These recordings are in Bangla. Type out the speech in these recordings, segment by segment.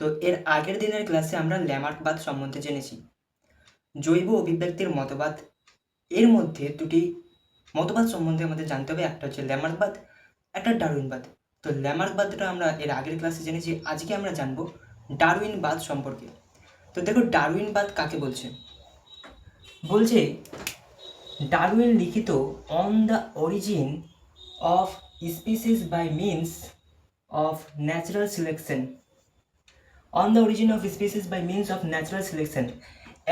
তো এর আগের দিনের ক্লাসে আমরা ল্যামার্কবাদ সম্বন্ধে জেনেছি। জৈব অভিব্যক্তির মতবাদ, এর মধ্যে দুটি মতবাদ সম্বন্ধে আমাদের জানতে হবে, একটা হচ্ছে ল্যামার্কবাদ, একটা ডারউইনবাদ। তো ল্যামার্কবাদটা আমরা এর আগের ক্লাসে জেনেছি, আজকে আমরা জানবো ডারউইনবাদ সম্পর্কে। তো দেখো ডারউইনবাদ কাকে বলছে। বলছে ডারউইন লিখিত on the origin of species by means of natural selection, on the origin of species by means of natural selection,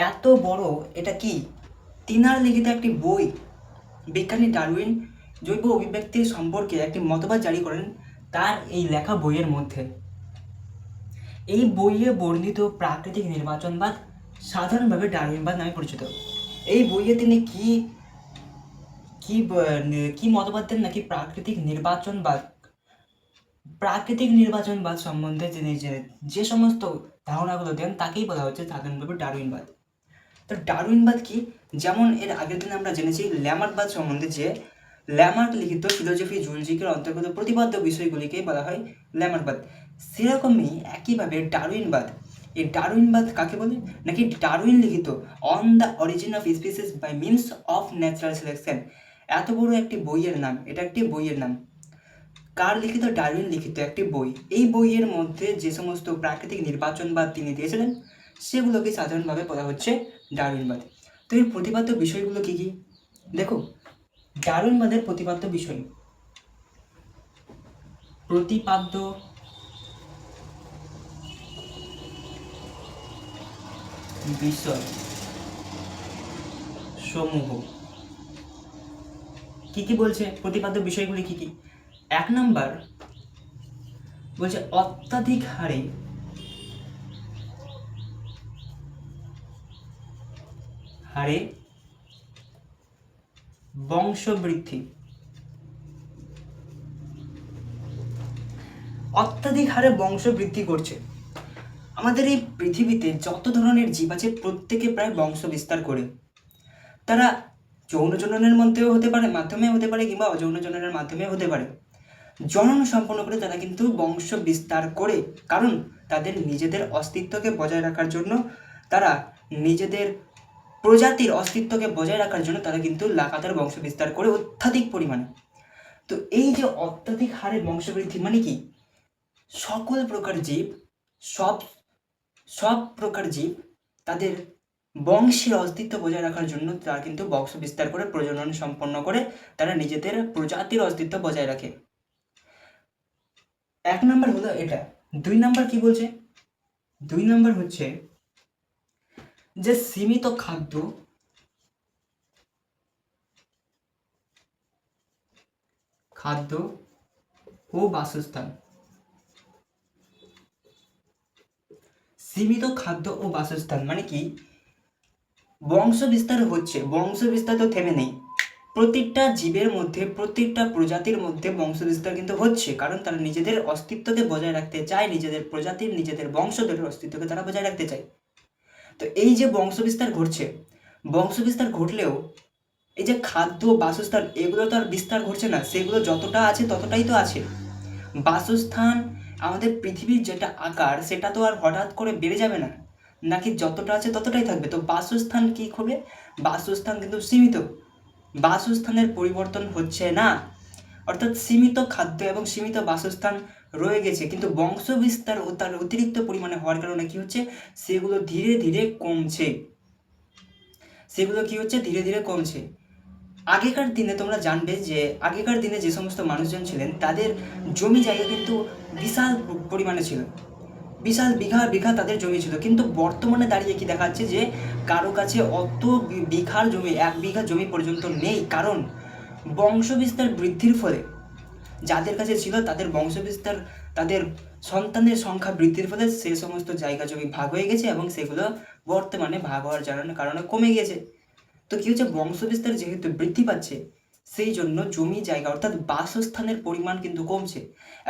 এত বড় এটা কি তিনার লিখিত একটি বই। বিজ্ঞানী ডারউইন জৈব অভিব্যক্তির সম্পর্কে একটি মতবাদ জারি করেন তার এই লেখা বইয়ের মধ্যে। এই বইয়ে বর্ণিত প্রাকৃতিক নির্বাচনবাদ সাধারণভাবে ডারউইনবাদ নামে পরিচিত। এই বইয়ে তিনি কি মতবাদ দেন নাকি প্রাকৃতিক নির্বাচনবাদ সম্বন্ধে তিনি যে সমস্ত ধারণাগুলো দেন তাকেই বলা হচ্ছে সাধারণভাবে ডারউইনবাদ। তো ডারউইনবাদ কি, যেমন এর আগের দিন আমরা জেনেছি ল্যামার্কবাদ সম্বন্ধে, যে ল্যামার্ক লিখিত ফিলোজফি জুলজিকের অন্তর্গত প্রতিপাদ্য বিষয়গুলিকেই বলা হয় ল্যামার্কবাদ। সেরকমই একইভাবে ডারউইনবাদ, এই ডারউইনবাদ কাকে বলে নাকি ডারউইন লিখিত on the origin of species by means of natural selection, এত বড় একটি বইয়ের নাম, এটা একটি বইয়ের নাম। কার লিখিত? ডারউইন লিখিত একটি বই। এই বইয়ের মধ্যে যে সমস্ত প্রাকৃতিক নির্বাচনবাদ তিনি দিয়েছিলেন সেগুলোকে সাধারণভাবে বলা হচ্ছে ডারউইনবাদ। তো এর প্রতিপাদ্য বিষয়গুলো কি কি দেখো। ডারউইনবাদের প্রতিপাদ্য বিষয় সমূহ কি কি বলছে? প্রতিপাদ্য বিষয়গুলি কি কি? 1 নাম্বার বলছে অত্যাধিক হারে বংশবৃদ্ধি। অত্যাধিক হারে বংশবৃদ্ধি করছে। আমাদের এই পৃথিবীতে যত ধরনের জীব আছে প্রত্যেকে প্রায় বংশ বিস্তার করে। তারা যৌন জননের মাধ্যমেও হতে পারে কিংবা অযৌন জননের মাধ্যমেও হতে পারে। জনন সম্পন্ন করে তারা কিন্তু বংশ বিস্তার করে, কারণ তাদের নিজেদের অস্তিত্বকে বজায় রাখার জন্য, তারা নিজেদের প্রজাতির অস্তিত্বকে বজায় রাখার জন্য তারা কিন্তু লাগাতার বংশ বিস্তার করে অত্যাধিক পরিমাণে। তো এই যে অত্যাধিক হারে বংশবৃদ্ধি মানে কি, সকল প্রকার জীব, সব প্রকার জীব তাদের বংশের অস্তিত্ব বজায় রাখার জন্য তারা কিন্তু বংশ বিস্তার করে প্রজনন সম্পন্ন করে তারা নিজেদের প্রজাতির অস্তিত্ব বজায় রাখে। 1 নাম্বার হলো এটা। 2 নাম্বার কি বলছে? 2 নাম্বার হচ্ছে যে সীমিত খাদ্য ও বাসস্থান। সীমিত খাদ্য ও বাসস্থান মানে কি, বংশ বিস্তার হচ্ছে, বংশ বিস্তার তো থেমে নেই। প্রত্যেকটা জীবের মধ্যে, প্রত্যেকটা প্রজাতির মধ্যে বংশ বিস্তার কিন্তু হচ্ছে, কারণ তারা নিজেদের অস্তিত্বকে বজায় রাখতে চায়, নিজেদের প্রজাতির, নিজেদের বংশধরের অস্তিত্বকে তারা বজায় রাখতে চায়। তো এই যে বংশ বিস্তার ঘটছে, বংশ বিস্তার ঘটলেও এই যে খাদ্য, বাসস্থান, এগুলো তো আর বিস্তার ঘটছে না, সেগুলো যতটা আছে ততটাই তো আছে। বাসস্থান, আমাদের পৃথিবীর যেটা আকার সেটা তো আর হঠাৎ করে বেড়ে যাবে না, নাকি যতটা আছে ততটাই থাকবে। তো বাসস্থান কি হবে? বাসস্থান কিন্তু সীমিত, বাসস্থানের পরিবর্তন হচ্ছে না, অর্থাৎ সীমিত খাদ্য এবং সীমিত বাসস্থান রয়ে গেছে, কিন্তু বংশ বিস্তার ও তার অতিরিক্ত পরিমাণে হওয়ার কারণে কি হচ্ছে, সেগুলো ধীরে ধীরে কমছে। ধীরে ধীরে কমছে। আগেকার দিনে তোমরা জানবে যে আগেকার দিনে যে সমস্ত মানুষজন ছিলেন তাদের জমি জায়গা কিন্তু বিশাল পরিমাণে ছিল, বিশাল বিঘা বিঘা তাদের জমি ছিল, কিন্তু বর্তমানে দাঁড়িয়ে কি দেখা যাচ্ছে যে কারো কাছে অত বিঘার জমি, 1 বিঘা জমি পর্যন্ত নেই, কারণ বংশবিস্তার বৃদ্ধির ফলে যাদের কাছে ছিল তাদের বংশবিস্তার, তাদের সন্তানের সংখ্যা বৃদ্ধির ফলে সে সমস্ত জায়গা জমি ভাগ হয়ে গেছে এবং সেগুলো বর্তমানে ভাগ হওয়ার কারণে কমে গেছে। তো কী হচ্ছে, বংশবিস্তার যেহেতু বৃদ্ধি পাচ্ছে সেই জন্য জমি জায়গা অর্থাৎ বাসস্থানের পরিমাণ কিন্তু কমছে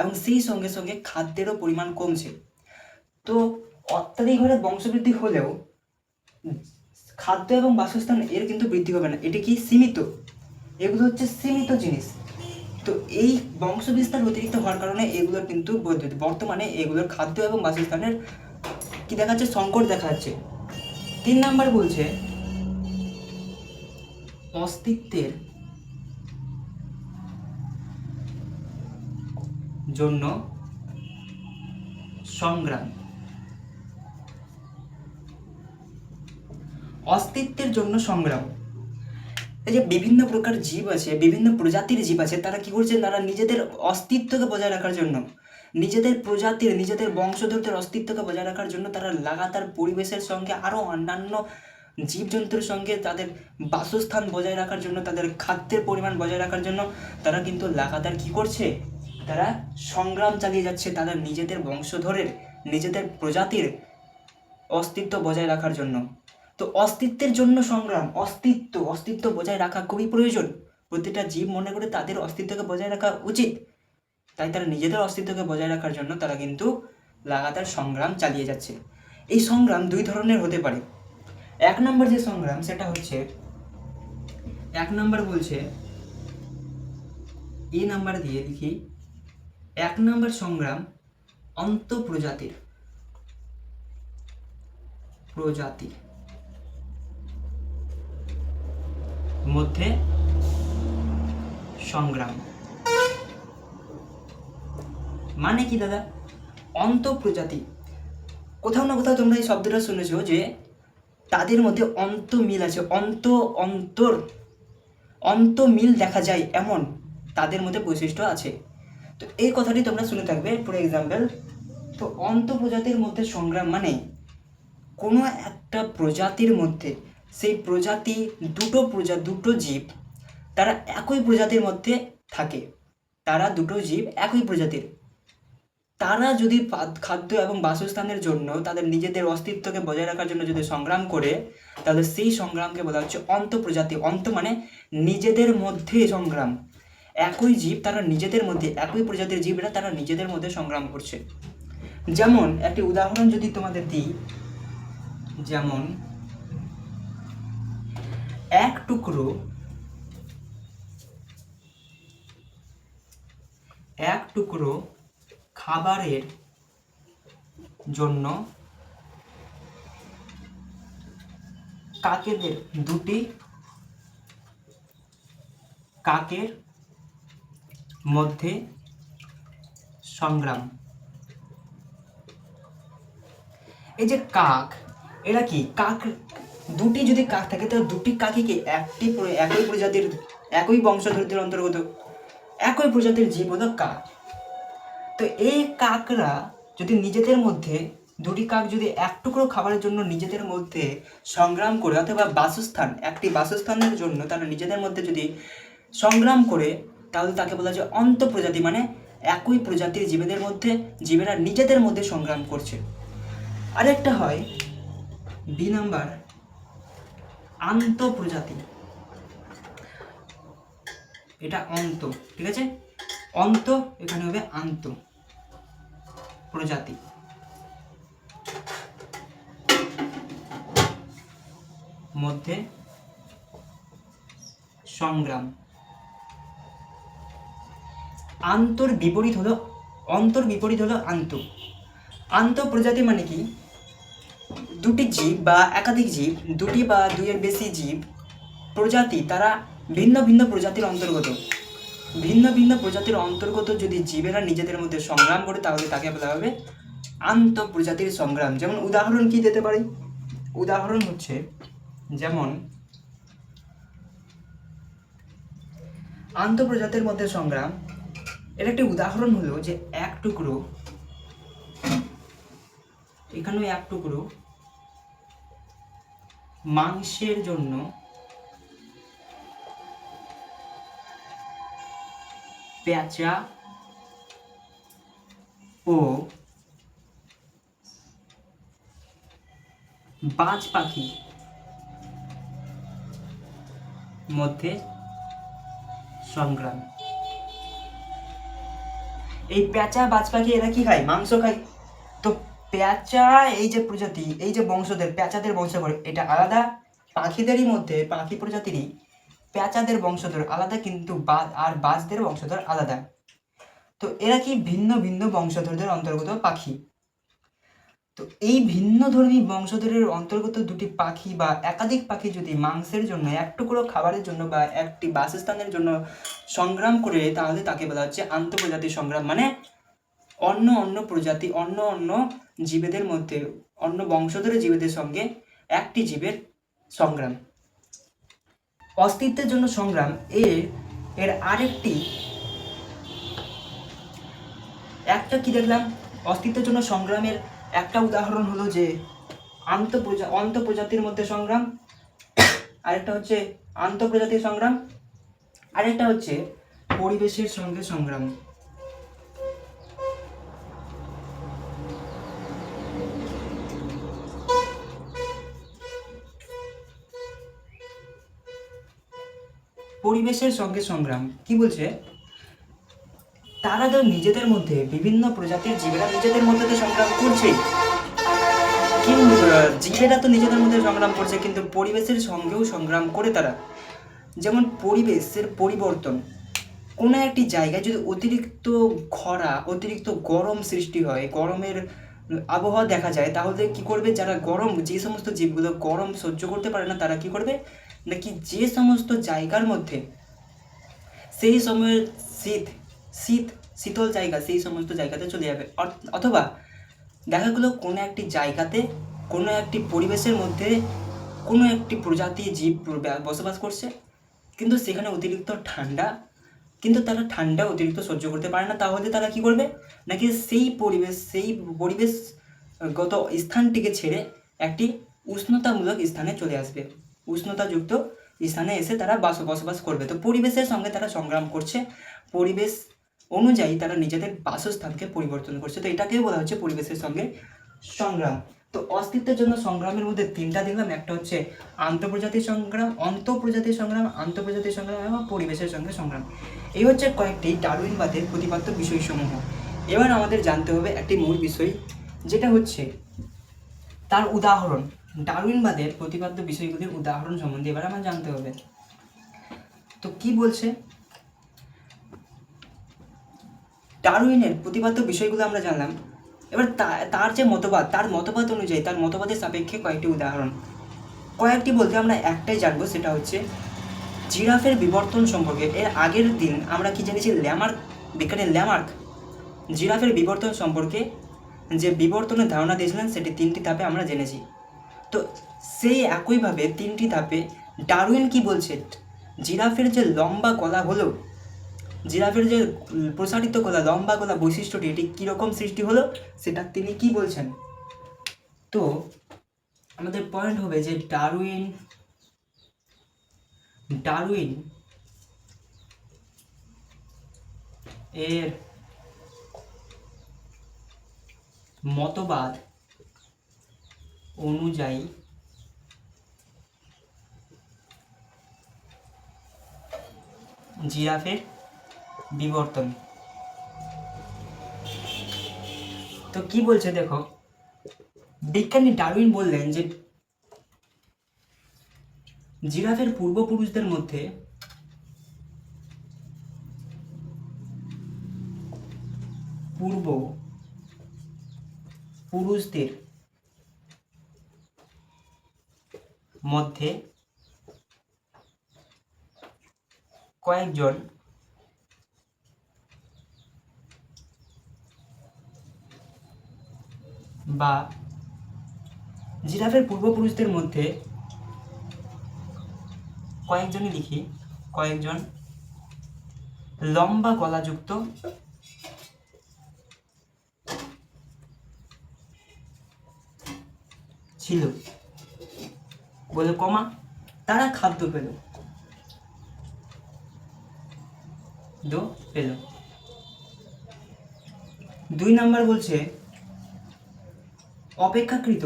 এবং সেই সঙ্গে সঙ্গে খাদ্যেরও পরিমাণ কমছে। তো অত্যাধিক হারে বংশবৃদ্ধি হলেও খাদ্য এবং বাসস্থান এর কিন্তু বৃদ্ধি হবে না, এটি কি সীমিত, এগুলো হচ্ছে সীমিত জিনিস। তো এই বংশবিস্তার অতিরিক্ত হওয়ার কারণে এগুলোর কিন্তু বর্তমানে এগুলোর খাদ্য এবং বাসস্থানের কি দেখাচ্ছে? সংকট দেখাচ্ছে। 3 নাম্বার বলছে অস্তিত্বের জন্য সংগ্রাম। অস্তিত্বের জন্য সংগ্রাম। এই যে বিভিন্ন প্রকার জীব আছে, বিভিন্ন প্রজাতির জীব আছে, তারা কি করছে? তারা নিজেদের অস্তিত্বকে বজায় রাখার জন্য, নিজেদের প্রজাতির, নিজেদের বংশধরদের অস্তিত্বকে বজায় রাখার জন্য তারা লাগাতার পরিবেশের সঙ্গে আরও অন্যান্য জীবজন্তুর সঙ্গে তাদের বাসস্থান বজায় রাখার জন্য, তাদের খাদ্যের পরিমাণ বজায় রাখার জন্য তারা কিন্তু লাগাতার কি করছে? তারা সংগ্রাম চালিয়ে যাচ্ছে তারা নিজেদের বংশধরের, নিজেদের প্রজাতির অস্তিত্ব বজায় রাখার জন্য। তো অস্তিত্বের জন্য সংগ্রাম, অস্তিত্ব বজায় রাখা খুবই প্রয়োজন। প্রতিটা জীব মনে করে তাদের অস্তিত্বকে বজায় রাখা উচিত, তাই তারা নিজেদের অস্তিত্বকে বজায় রাখার জন্য তারা কিন্তু লাগাতার সংগ্রাম চালিয়ে যাচ্ছে। এই সংগ্রাম 2 ধরনের হতে পারে। 1 নম্বর যে সংগ্রাম সেটা হচ্ছে, 1 নম্বর বলছে, এই নাম্বার দিয়ে লিখি, 1 নম্বর সংগ্রাম অন্তঃপ্রজাতির মধ্যে সংগ্রাম। মানে কি দাদা? অন্তঃপ্রজাতি, কোথাও না কোথাও তোমরা এই শব্দটা শুনেছো যে তাদের মধ্যে অন্তঃমিল আছে, অন্তঃমিল দেখা যায় এমন তাদের মধ্যে বৈশিষ্ট্য আছে। তো এই কথাটি তোমরা শুনে থাকবে। ফর এক্সাম্পল, তো অন্তঃপ্রজাতির মধ্যে সংগ্রাম মানে কোনো একটা প্রজাতির মধ্যে, সেই প্রজাতি দুটো জীব তারা একই প্রজাতির মধ্যে থাকে, তারা দুটো জীব একই প্রজাতির, তারা যদি খাদ্য এবং বাসস্থানের জন্য তাদের নিজেদের অস্তিত্বকে বজায় রাখার জন্য যদি সংগ্রাম করে, তাহলে সেই সংগ্রামকে বলা হচ্ছে অন্তঃপ্রজাতি। অন্ত মানে নিজেদের মধ্যে সংগ্রাম, একই জীব তারা নিজেদের মধ্যে, একই প্রজাতির জীবরা তারা নিজেদের মধ্যে সংগ্রাম করছে। যেমন একটি উদাহরণ যদি তোমাদের দিই, যেমন এক টুকরো খাবারের জন্য দুটি কাকের মধ্যে সংগ্রাম। এই যে কাক, এরা কি? কাক, দুটি যদি কাক থাকে তাহলে দুটি কাকই কি? একই প্রজাতির, একই বংশধরদের অন্তর্গত, একই প্রজাতির জীব হলো কাক। তো এই কাকরা যদি নিজেদের মধ্যে, দুটি কাক যদি এক টুকরো খাবারের জন্য নিজেদের মধ্যে সংগ্রাম করে, অথবা একটি বাসস্থানের জন্য তারা নিজেদের মধ্যে যদি সংগ্রাম করে, তাহলে তাকে বলা যায় অন্তঃপ্রজাতি। মানে একই প্রজাতির জীবেরা নিজেদের মধ্যে সংগ্রাম করছে। আরেকটা হয় বি নাম্বার, আন্তঃপ্রজাতি। এটা অন্ত, ঠিক আছে? অন্ত, এখানে হবে আন্তঃপ্রজাতি। মধ্যে সংগ্রাম। অন্তর বিপরীত হলো আন্তঃপ্রজাতি মানে কি? দুটি জীব বা একাধিক জীব, দুটি বা দুইয়ের বেশি জীব প্রজাতি, তারা ভিন্ন ভিন্ন প্রজাতির অন্তর্গত যদি জীবেরা নিজেদের মধ্যে সংগ্রাম করে, তাহলে তাকে বলা হবে আন্তঃপ্রজাতির সংগ্রাম। যেমন উদাহরণ কি দিতে পারি? উদাহরণ হচ্ছে, যেমন আন্তঃপ্রজাতির মধ্যে সংগ্রাম, এর একটি উদাহরণ হলো যে এখানে এক টুকরো মাংসের জন্য পেঁচা ও বাজ পাখি মধ্যে সংগ্রাম। এই পেঁচা, বাজ পাখি এরা কি খায়? মাংস খায়। তো পেঁচা, এই যে প্রজাতি, এই যে বংশধর, পেঁচাদের বংশধর এটা আলাদা, পাখিদেরই মধ্যে, পাখি প্রজাতিরই পেঁচাদের বংশধর আলাদা, কিন্তু বাজদের বংশধর আলাদা। তো এরা কি ভিন্ন ভিন্ন বংশধরদের অন্তর্গত পাখি। তো এই ভিন্নধর্মী বংশধরের অন্তর্গত দুটি পাখি বা একাধিক পাখি যদি মাংসের জন্য, এক টুকরো খাবারের জন্য বা একটি বাসস্থানের জন্য সংগ্রাম করে, তাহলে তাকে বলা হচ্ছে আন্তঃপ্রজাতি সংগ্রাম। মানে অন্য অন্য প্রজাতি, অন্য অন্য জীবেদের মধ্যে, অন্য বংশধরের জীবেদের সঙ্গে একটি জীবের সংগ্রাম। অস্তিত্বের জন্য সংগ্রাম এর আরেকটি কি দেখলাম, অস্তিত্বের জন্য সংগ্রামের একটা উদাহরণ হলো যে আন্তঃপ্রজাতির মধ্যে সংগ্রাম, আরেকটা হচ্ছে আন্তঃপ্রজাতির সংগ্রাম, আরেকটা হচ্ছে পরিবেশের সঙ্গে সংগ্রাম। পরিবেশের সঙ্গে সংগ্রাম কি বলছে, তারা তো নিজেদের মধ্যে, বিভিন্ন প্রজাতির জীবেরা নিজেদের মধ্যে তো সংগ্রাম করছেই, কিন্তু জীবেরা তো নিজেদের মধ্যে সংগ্রাম করছে, কিন্তু পরিবেশের সঙ্গেও সংগ্রাম করে তারা। যেমন পরিবেশের পরিবর্তন, কোনো একটি জায়গায় যদি অতিরিক্ত খরা, অতিরিক্ত গরম সৃষ্টি হয়, গরমের আবহাওয়া দেখা যায়, তাহলে কি করবে, যারা গরম, যে সমস্ত জীবগুলো গরম সহ্য করতে পারে না, তারা কি করবে নাকি যে সমস্ত জায়গার মধ্যে সেই সময়ের শীতল জায়গা, সেই সমস্ত জায়গাতে চলে যাবে। অথবা দেখা গেলো কোনো একটি জায়গাতে, কোনো একটি পরিবেশের মধ্যে কোনো একটি প্রজাতি জীব বসবাস করছে, কিন্তু সেখানে অতিরিক্ত ঠান্ডা, কিন্তু তারা ঠান্ডা অতিরিক্ত সহ্য করতে পারে না, তাহলে তারা কি করবে নাকি সেই পরিবেশগত স্থানটিকে ছেড়ে একটি উষ্ণতামূলক স্থানে চলে আসবে, উষ্ণতাযুক্ত স্থানে এসে তারা বসবাস করবে। তো পরিবেশের সঙ্গে তারা সংগ্রাম করছে, পরিবেশ অনুযায়ী তারা নিজেদের বাসস্থানকে পরিবর্তন করছে। তো এটাকেই বলা হচ্ছে পরিবেশের সঙ্গে সংগ্রাম। তো অস্তিত্বের জন্য সংগ্রামের মধ্যে তিনটা দেখলাম, একটা হচ্ছে আন্তঃপ্রজাতির সংগ্রাম, আন্তঃপ্রজাতির সংগ্রাম এবং পরিবেশের সঙ্গে সংগ্রাম। এই হচ্ছে কয়েকটি ডারউইনবাদের প্রতিপাদ্য বিষয়সমূহ। এবার আমাদের জানতে হবে একটি মূল বিষয়, যেটা হচ্ছে তার উদাহরণ। ডারউইনবাদের প্রতিপাদ্য বিষয়গুলির উদাহরণ সম্বন্ধে এবার আমার জানতে হবে। তো কি বলছে, ডারউইনের প্রতিপাদ্য বিষয়গুলো আমরা জানলাম। এবার তার যে মতবাদ, তার মতবাদ অনুযায়ী, তার মতবাদের সাপেক্ষে কয়েকটি উদাহরণ, কয়েকটি বলতে আমরা একটাই জানবো, সেটা হচ্ছে জিরাফের বিবর্তন সম্পর্কে। এর আগের দিন আমরা কি জেনেছি, বিজ্ঞানী ল্যামার্ক জিরাফের বিবর্তন সম্পর্কে যে বিবর্তনের ধারণা দিয়েছিলেন, সেটি তিনটি ধাপে আমরা জেনেছি। তো সেই একইভাবে তিনটি ধাপে ডারউইন কি বলছে, জিরাফের যে লম্বা গলা হলো, জিরাফের যে প্রসারিত গলা, লম্বা গলা বৈশিষ্ট্যটি, এটি কীরকম সৃষ্টি হলো, সেটা তিনি কি বলছেন। তো আমাদের পয়েন্ট হবে যে ডারউইন এর মতবাদ অনুযায়ী জিরাফের বিবর্তন। তো কি বলছে দেখো, বিজ্ঞানী ডারউইন বললেন যে জিরাফের পূর্বপুরুষদের মধ্যে কয়েকজন বা জিরাফের পূর্বপুরুষদের মধ্যে কয়েকজনই লিখি, কয়েকজন লম্বা গলাযুক্ত ছিল বলে কমা, তারা খাদ্য পেল। 2 নাম্বার বলছে অপেক্ষাকৃত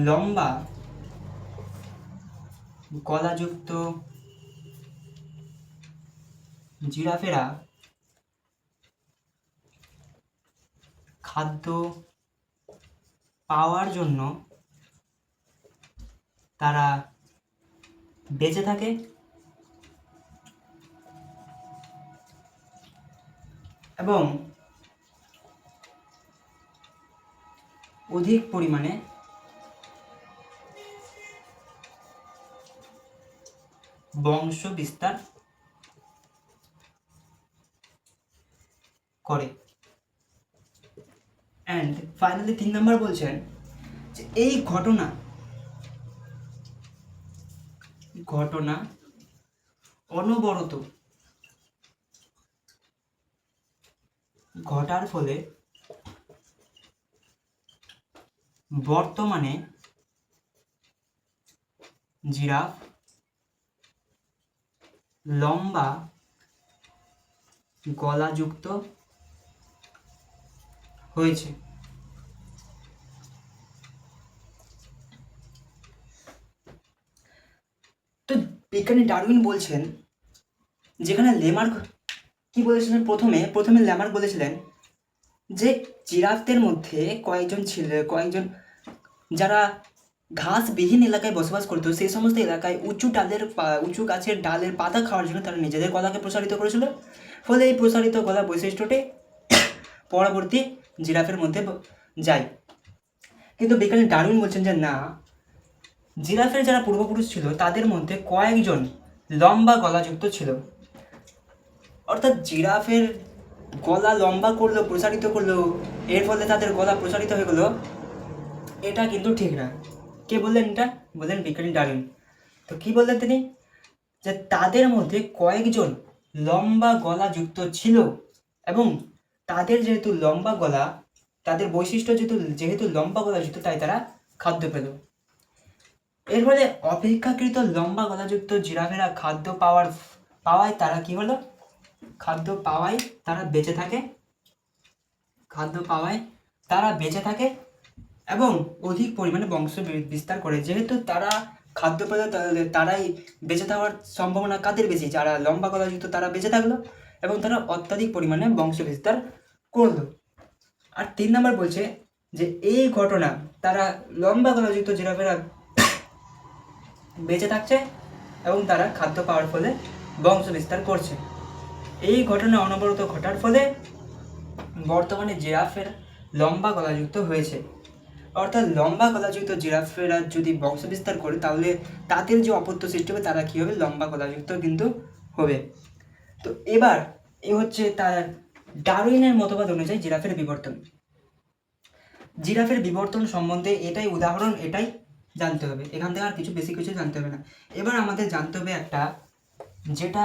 লম্বা গলাযুক্ত জিরাফেরা খাদ্য পাওয়ার জন্য তারা বেঁচে থাকে এবং অধিক পরিমাণে বংশ বিস্তার করে। অ্যান্ড ফাইনালি 3 নম্বর বলছেন যে এই ঘটনা অনবরত ঘটার ফলে বর্তমানে জিরাফ লম্বা গলাযুক্ত হয়েছে। তো বিজ্ঞানী ডারউইন বলছেন, যেখানে লেমার্ক কি বলেছিলেন, প্রথমে লেমার্ক বলেছিলেন যে জিরাফদের মধ্যে কয়েকজন যারা ঘাসবিহীন এলাকায় বসবাস করতো, সেই সমস্ত এলাকায় উঁচু গাছের ডালের পাতা খাওয়ার জন্য তারা নিজেদের গলাকে প্রসারিত করেছিল। ফলে এই প্রসারিত গলা বৈশিষ্ট্যটি পরবর্তী জিরাফের মধ্যে যায়। কিন্তু বিজ্ঞানী ডারউইন বলছেন যে না, জিরাফের যারা পূর্বপুরুষ ছিল তাদের মধ্যে কয়েকজন লম্বা গলাযুক্ত ছিল। অর্থাৎ জিরাফের গলা লম্বা করলো, প্রসারিত করলো, এর ফলে তাদের গলা প্রসারিত হয়ে গেলো, এটা কিন্তু ঠিক না। কে বললেন এটা? বললেন বিজ্ঞানী ডারউইন। তো কি বললেন তিনি? যে তাদের মধ্যে কয়েকজন লম্বা গলাযুক্ত ছিল এবং তাদের যেহেতু লম্বা গলা, তাদের বৈশিষ্ট্য যেহেতু লম্বা গলাযুক্ত, তাই তারা খাদ্য পেল। এর ফলে অপেক্ষাকৃত লম্বা গলাযুক্ত জিরাফেরা খাদ্য পাওয়ায় তারা কি হলো? খাদ্য পাওয়ায় তারা বেঁচে থাকে এবং অধিক পরিমাণে বংশ বিস্তার করে। যেহেতু তারা খাদ্য পেল, তারাই বেঁচে থাকার সম্ভাবনা কাদের বেশি? যারা লম্বা গলাযুক্ত তারা বেঁচে থাকলো এবং তারা অত্যাধিক পরিমাণে বংশ বিস্তার করলো। আর 3 নম্বর বলছে যে এই ঘটনা, তারা লম্বা গলাযুক্ত জিরাফেরা বেঁচে থাকছে এবং তারা খাদ্য পাওয়ার ফলে বংশ বিস্তার করছে। এই ঘটনা অনবরত ঘটার ফলে বর্তমানে জিরাফের লম্বা গলাযুক্ত হয়েছে। অর্থাৎ লম্বা গলাযুক্ত জিরাফেরা যদি বংশ বিস্তার করে, তাহলে তাদের যে অপত্য সৃষ্টি হবে তারা কী হবে? লম্বা গলাযুক্ত কিন্তু হবে। তো এবার এ হচ্ছে তার ডারউইনের মতবাদ অনুযায়ী জিরাফের বিবর্তন সম্বন্ধে এটাই উদাহরণ, এটাই জানতে হবে। এখান থেকে আর বেশি কিছু জানতে হবে না। এবার আমাদের জানতে হবে একটা, যেটা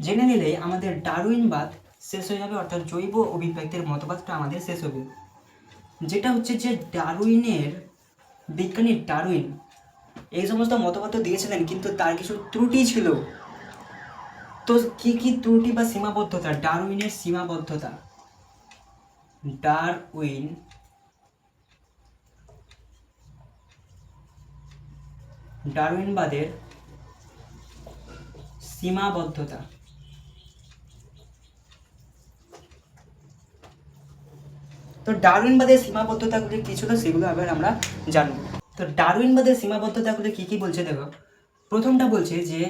জেনে নিলেই আমাদের ডারউইনবাদ শেষ হয়ে যাবে, অর্থাৎ জৈব অভিব্যক্তির মতবাদটা আমাদের শেষ হবে। যেটা হচ্ছে যে বিজ্ঞানী ডারউইন এই সমস্ত মতবাদ দিয়েছিলেন, কিন্তু তার কিছু ত্রুটি ছিল। তো কি কি ত্রুটি বা সীমাবদ্ধতা? ডারউইনের সীমাবদ্ধতা, ডারউইনবাদের সীমাবদ্ধতা। তো ডারউইনবাদের সীমাবদ্ধতাগুলি কি ছিল সেগুলো আবার আমরা জানব। তো ডারউইনবাদের সীমাবদ্ধতাগুলি কি কি বলছে দেখো। প্রথমটা বলছে যে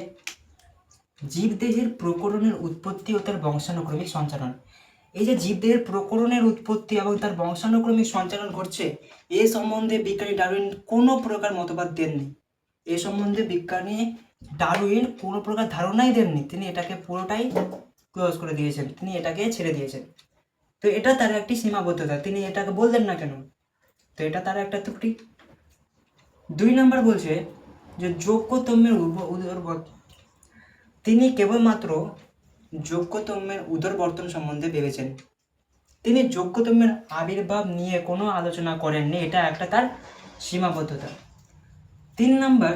জীবদেহের প্রকরণের উৎপত্তি ও তার বংশানুক্রমিক সঞ্চালন। এই যে জীবদেহের প্রকরণের উৎপত্তি এবং তার বংশানুক্রমিক সঞ্চালন ঘটছে, এ সম্বন্ধে বিজ্ঞানী ডারউইন কোনো প্রকার মতবাদ দেননি। এ সম্বন্ধে বিজ্ঞানী ডারউইন কোনো প্রকার ধারণাই দেননি। তিনি এটাকে পুরোটাই ক্লোজ করে দিয়েছেন, তিনি এটাকে ছেড়ে দিয়েছেন। তো এটা তার একটি সীমাবদ্ধতা, তিনি এটাকে বললেন না কেন? তো এটা তার একটা ত্রুটি। 2 নম্বর বলছে যে যোগ্যতম্যের তিনি কেবলমাত্র যোগ্যতম্যের উদরবর্তন সম্বন্ধে ভেবেছেন। তিনি যোগ্যতম্যের আবির্ভাব নিয়ে কোনো আলোচনা করেননি, এটা একটা তার সীমাবদ্ধতা। 3 নম্বর,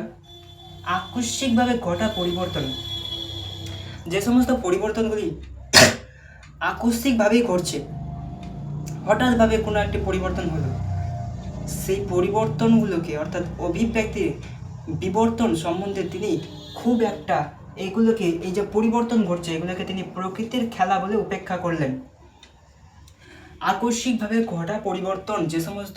আকস্মিকভাবে ঘটা পরিবর্তন। যে সমস্ত পরিবর্তনগুলি আকস্মিকভাবেই ঘটছে, হঠাৎভাবে কোনো একটি পরিবর্তন হলো, সেই পরিবর্তনগুলোকে অর্থাৎ অভিব্যক্তির বিবর্তন সম্বন্ধে তিনি খুব একটা এই যে পরিবর্তন ঘটছে এগুলোকে তিনি প্রকৃতির খেলা বলে উপেক্ষা করলেন। আকস্মিকভাবে ঘটা পরিবর্তন, যে সমস্ত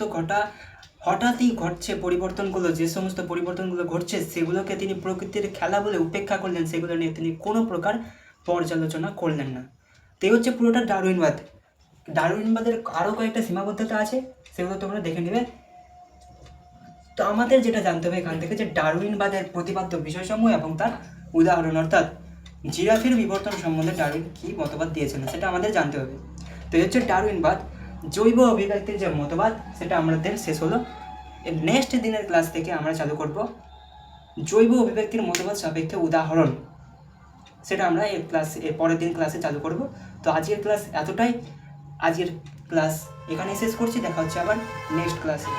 হঠাৎই ঘটছে পরিবর্তনগুলো, যে সমস্ত পরিবর্তনগুলো ঘটছে সেগুলোকে তিনি প্রকৃতির খেলা বলে উপেক্ষা করলেন, সেগুলো নিয়ে তিনি কোনো প্রকার পর্যালোচনা করলেন না। তো এই হচ্ছে পুরোটা ডারউইনবাদ। ডারউইনবাদের আরও কয়েকটা সীমাবদ্ধতা আছে, সেগুলো তোমরা দেখে নেবে। তো আমাদের যেটা জানতে হবে এখান থেকে যে ডারউইনবাদের প্রতিপাদ্য বিষয়সমূহ এবং তার উদাহরণ, অর্থাৎ জিরাফের বিবর্তন সম্বন্ধে ডারউইন কী মতবাদ দিয়েছিলেন সেটা আমাদের জানতে হবে। তো এই হচ্ছে ডারউইনবাদ। জৈব অভিব্যক্তির যে মতবাদ সেটা আমাদের শেষ হলো। নেক্সট দিনের ক্লাস থেকে আমরা চালু করব জৈব অভিব্যক্তির মতবাদ সাপেক্ষে উদাহরণ, সেটা আমরা এর পরের দিন ক্লাসে চালু করব। তো আজকের ক্লাস এতটাই। আজকের ক্লাস এখানেই শেষ করছি, দেখা হচ্ছে আবার নেক্সট ক্লাসে।